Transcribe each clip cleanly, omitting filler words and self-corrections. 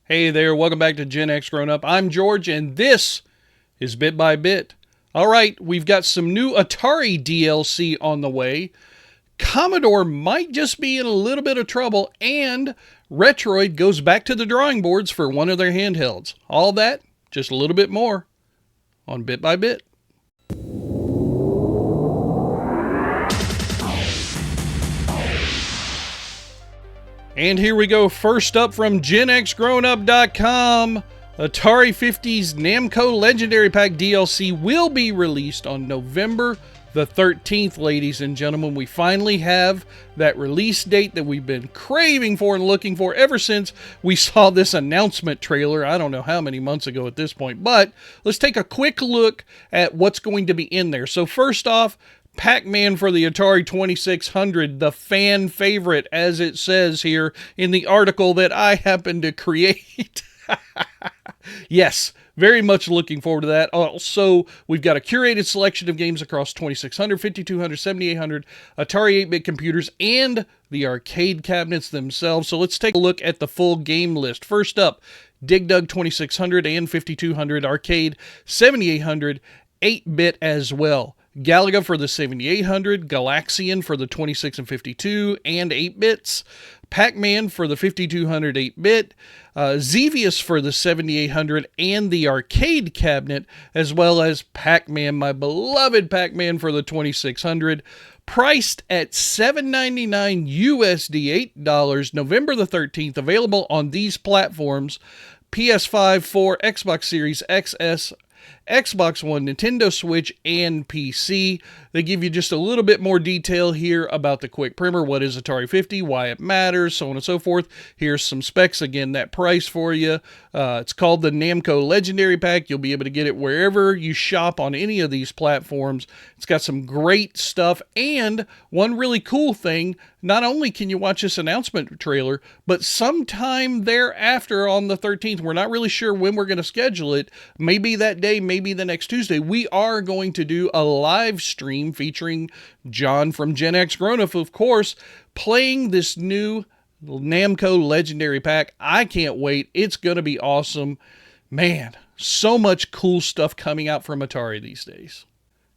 Hey there, welcome back to GenXGrownUp. I'm George, and this is Bit by Bit. All right, we've got some new Atari DLC on the way. Commodore might just be in a little bit of trouble, and Retroid goes back to the drawing boards for one of their handhelds. All that, just a little bit more on Bit by Bit. And here we go. First up from GenXGrownUp.com. Atari 50's Namco Legendary Pack DLC will be released on November the 13th, ladies and gentlemen. We finally have that release date that we've been craving for and looking for ever since we saw this announcement trailer. I don't know how many months ago at this point, but let's take a quick look at what's going to be in there. So first off, Pac-Man for the Atari 2600, the fan favorite, as it says here in the article that I happen to create. Yes, very much looking forward to that. Also, we've got a curated selection of games across 2600, 5200, 7800, Atari 8-bit computers, and the arcade cabinets themselves. So let's take a look at the full game list. First up, Dig Dug 2600 and 5200 arcade, 7800, 8-bit as well. Galaga for the 7800, Galaxian for the 26 and 52 and 8 bits, Pac-Man for the 5200 8-bit, Xevious for the 7800 and the arcade cabinet, as well as Pac-Man, my beloved Pac-Man for the 2600, priced at $7.99 USD, $8, November the 13th, available on these platforms: PS5, 4, Xbox Series XS, Xbox One, Nintendo Switch, and PC. They give you just a little bit more detail here about the quick primer, what is Atari 50, why it matters, so on and so forth. Here's some specs, again, that price for you. It's called the Namco Legendary Pack. You'll be able to get it wherever you shop on any of these platforms. It's got some great stuff, and one really cool thing, not only can you watch this announcement trailer, but sometime thereafter on the 13th, we're not really sure when we're going to schedule it, maybe that day, maybe the next Tuesday, we are going to do a live stream featuring John from GenXGrownUp, of course, playing this new Namco Legendary Pack. I can't wait. It's going to be awesome. Man, so much cool stuff coming out from Atari these days.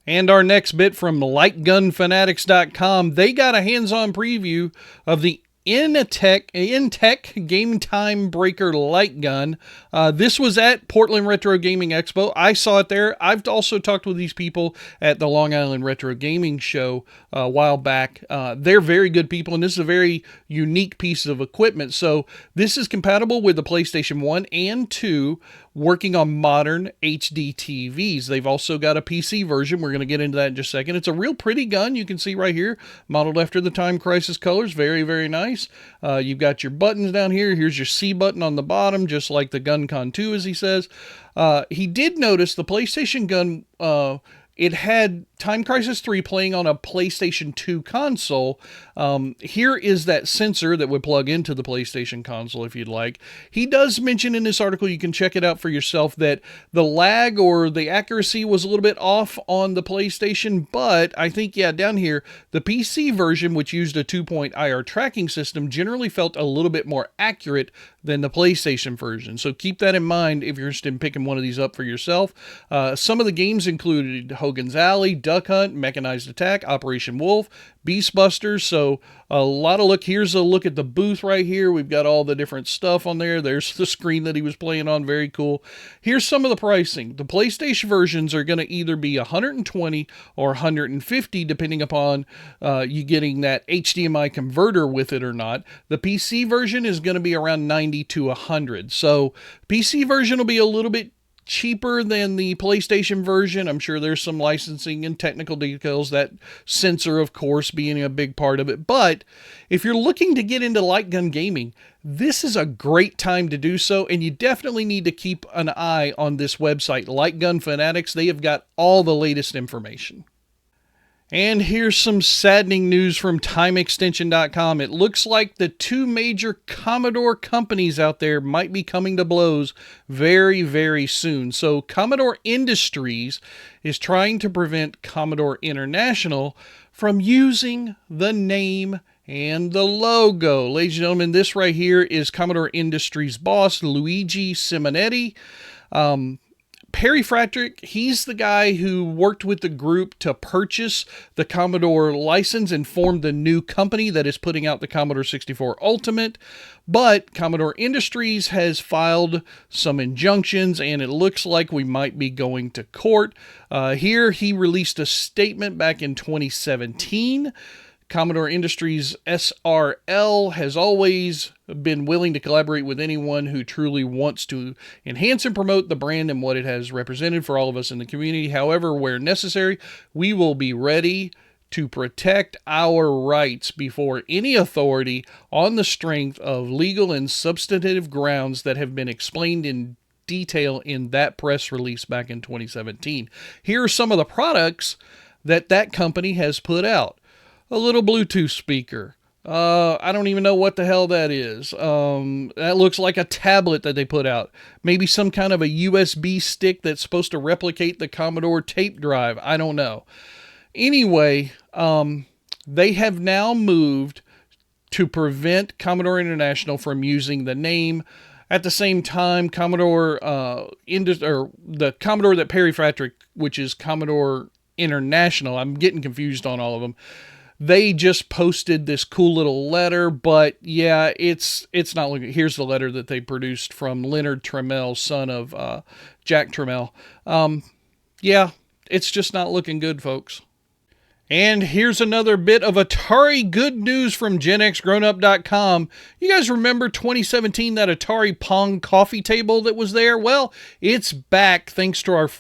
And our next bit from lightgunfanatics.com, they got a hands-on preview of the Intech Game Time Breaker light gun. This was at Portland Retro Gaming Expo. I saw it there. I've also talked with these people at the Long Island Retro Gaming Show a while back. They're very good people, and this is a very unique piece of equipment. So this is compatible with the PlayStation 1 and 2, working on modern HD TVs. They've also got a PC version. We're going to get into that in just a second. It's a real pretty gun. You can see right here, modeled after the Time Crisis colors. Very, very nice. You've got your buttons down here. Here's your C button on the bottom, just like the GunCon 2, as he says. He did notice the PlayStation gun, it had Time Crisis 3 playing on a PlayStation 2 console. Here is that sensor that would plug into the PlayStation console if you'd like. He does mention in this article, you can check it out for yourself, that the lag or the accuracy was a little bit off on the PlayStation, but I think, yeah, down here, the PC version, which used a 2-point IR tracking system, generally felt a little bit more accurate than the PlayStation version. So keep that in mind if you're interested in picking one of these up for yourself. Some of the games included Hogan's Alley, Duck Hunt, Mechanized Attack, Operation Wolf, Beast Busters. So a lot of look. Here's a look at the booth right here. We've got all the different stuff on there. There's the screen that he was playing on. Very cool. Here's some of the pricing. The PlayStation versions are going to either be $120 or $150, depending upon you getting that HDMI converter with it or not. The PC version is going to be around $90 to $100. So PC version will be a little bit cheaper than the PlayStation version. I'm sure there's some licensing and technical details, that sensor, of course, being a big part of it. But if you're looking to get into light gun gaming, this is a great time to do so, and you definitely need to keep an eye on this website, Light Gun Fanatics. They have got all the latest information. And here's some saddening news from TimeExtension.com. It looks like the two major Commodore companies out there might be coming to blows very, very soon. So Commodore Industries is trying to prevent Commodore International from using the name And the logo. Ladies and gentlemen, this right here is Commodore Industries boss, Luigi Simonetti. Perry Fratrick, he's the guy who worked with the group to purchase the Commodore license and form the new company that is putting out the Commodore 64 Ultimate. But Commodore Industries has filed some injunctions, and it looks like we might be going to court. Here, he released a statement back in 2017. Commodore Industries SRL has always been willing to collaborate with anyone who truly wants to enhance and promote the brand and what it has represented for all of us in the community. However, where necessary, we will be ready to protect our rights before any authority on the strength of legal and substantive grounds that have been explained in detail in that press release back in 2017. Here are some of the products that company has put out. A little Bluetooth speaker. I don't even know what the hell that is. That looks like a tablet that they put out. Maybe some kind of a USB stick that's supposed to replicate the Commodore tape drive. I don't know. Anyway, they have now moved to prevent Commodore International from using the name. At the same time, the Commodore that Perry Fratrick, which is Commodore International, I'm getting confused on all of them. They just posted this cool little letter, but yeah, it's not looking. Here's the letter that they produced from Leonard Trammell, son of Jack Trammell. Yeah, it's just not looking good, folks. And here's another bit of Atari good news from GenXGrownUp.com. You guys remember 2017, that Atari Pong coffee table that was there? Well, it's back thanks to our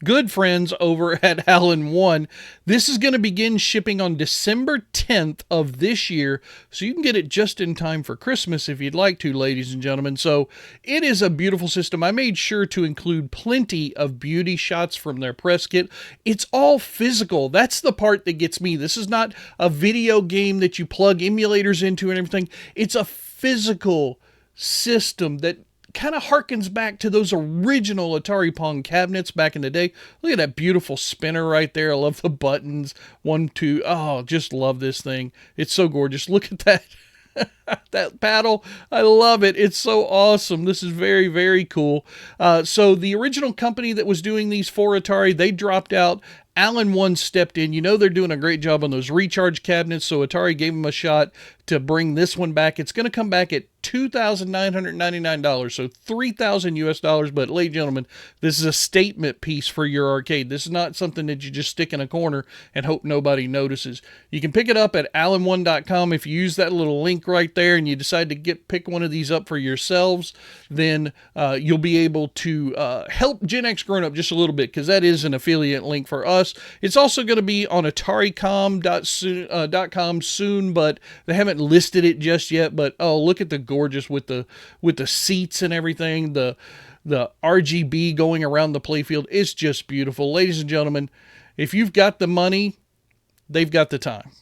good friends over at Allen One. This is going to begin shipping on December 10th of this year, so you can get it just in time for Christmas if you'd like to, ladies and gentlemen. So it is a beautiful system. I made sure to include plenty of beauty shots from their press kit. It's all physical. That's the part that gets me. This is not a video game that you plug emulators into and everything. It's a physical system that kind of harkens back to those original Atari Pong cabinets back in the day. Look at that beautiful spinner right there. I love the buttons. 1, 2. Oh, just love this thing. It's so gorgeous. Look at that. That paddle, I love it. It's so awesome. This is very, very cool. So the original company that was doing these for Atari, they dropped out. Allen One stepped in. You know they're doing a great job on those recharge cabinets, so Atari gave them a shot to bring this one back. It's going to come back at $2,999, so $3,000 US. But ladies and gentlemen, this is a statement piece for your arcade. This is not something that you just stick in a corner and hope nobody notices. You can pick it up at allen1.com. If you use that little link right there and you decide to pick one of these up for yourselves, then you'll be able to help Gen X Grown Up just a little bit, because that is an affiliate link for us. It's also going to be on AtariCom.com soon, but they haven't listed it just yet. But oh, look at the gorgeous with the seats and everything, the RGB going around the playfield. It's just beautiful. Ladies and gentlemen, if you've got the money, they've got the time.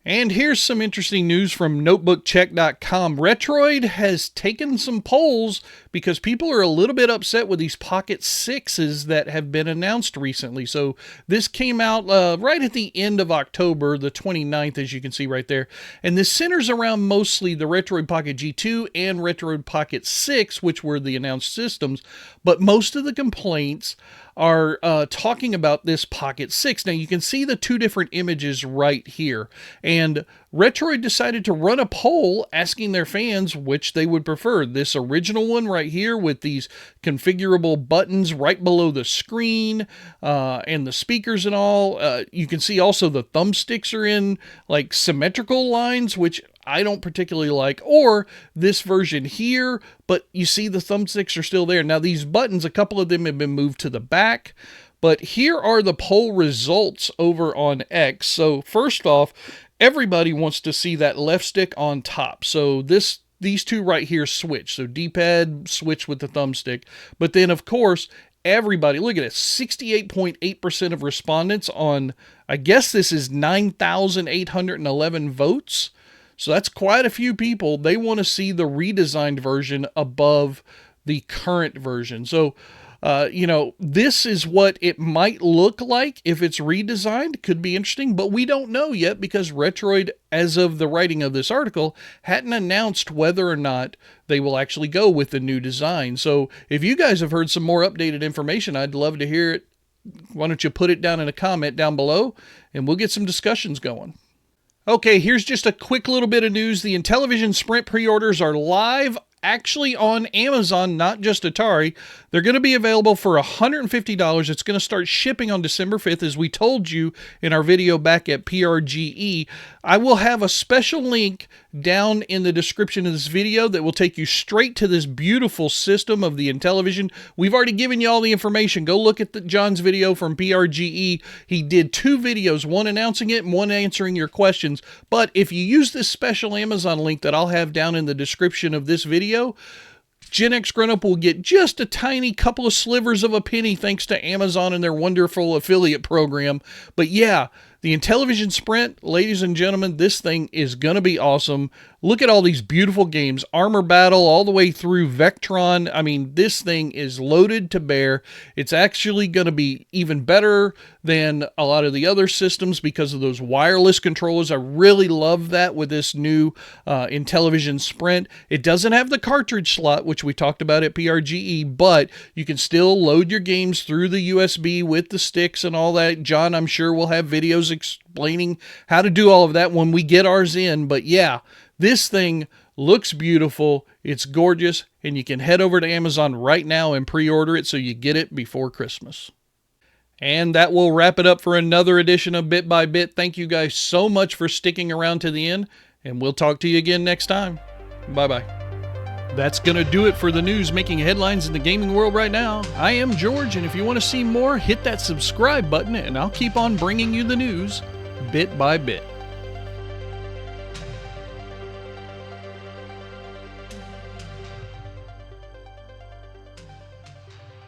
And here's some interesting news from notebookcheck.com. Retroid has taken some polls because people are a little bit upset with these Pocket 6s that have been announced recently. So this came out right at the end of October, the 29th, as you can see right there. And this centers around mostly the Retroid Pocket G2 and Retroid Pocket 6, which were the announced systems. But most of the complaints are talking about this Pocket 6. Now you can see the two different images right here, and Retroid decided to run a poll asking their fans which they would prefer. This original one right here with these configurable buttons right below the screen and the speakers and all. You can see also the thumbsticks are in like symmetrical lines, which I don't particularly like, or this version here, but you see the thumbsticks are still there. Now these buttons, a couple of them have been moved to the back, but here are the poll results over on X. So first off, everybody wants to see that left stick on top. So these two right here switch. So D-pad switch with the thumbstick. But then of course, everybody, look at it, 68.8% of respondents on, I guess this is 9,811 votes. So that's quite a few people. They want to see the redesigned version above the current version. So this is what it might look like if it's redesigned. Could be interesting, but we don't know yet because Retroid, as of the writing of this article, hadn't announced whether or not they will actually go with the new design. So if you guys have heard some more updated information, I'd love to hear it. Why don't you put it down in a comment down below, and we'll get some discussions going. Okay, here's just a quick little bit of news. The Intellivision Sprint pre-orders are live, actually on Amazon, not just Atari. They're going to be available for $150. It's going to start shipping on December 5th, as we told you in our video back at PRGE. I will have a special link down in the description of this video that will take you straight to this beautiful system of the Intellivision. We've already given you all the information. Go look at John's video from PRGE. He did 2 videos, one announcing it and one answering your questions. But if you use this special Amazon link that I'll have down in the description of this video, GenXGrownUp will get just a tiny couple of slivers of a penny thanks to Amazon and their wonderful affiliate program. But yeah, the Intellivision Sprint, ladies and gentlemen, this thing is going to be awesome. Look at all these beautiful games. Armor Battle all the way through Vectron. I mean, this thing is loaded to bear. It's actually going to be even better than a lot of the other systems because of those wireless controllers. I really love that with this new Intellivision Sprint. It doesn't have the cartridge slot, which we talked about at PRGE, but you can still load your games through the USB with the sticks and all that. John, I'm sure, will have videos explaining how to do all of that when we get ours in. But yeah, this thing looks beautiful, it's gorgeous, and you can head over to Amazon right now and pre-order it so you get it before Christmas. And that will wrap it up for another edition of Bit by Bit. Thank you guys so much for sticking around to the end, and we'll talk to you again next time. Bye-bye. That's going to do it for the news making headlines in the gaming world right now. I am George, and if you want to see more, hit that subscribe button, and I'll keep on bringing you the news bit by bit.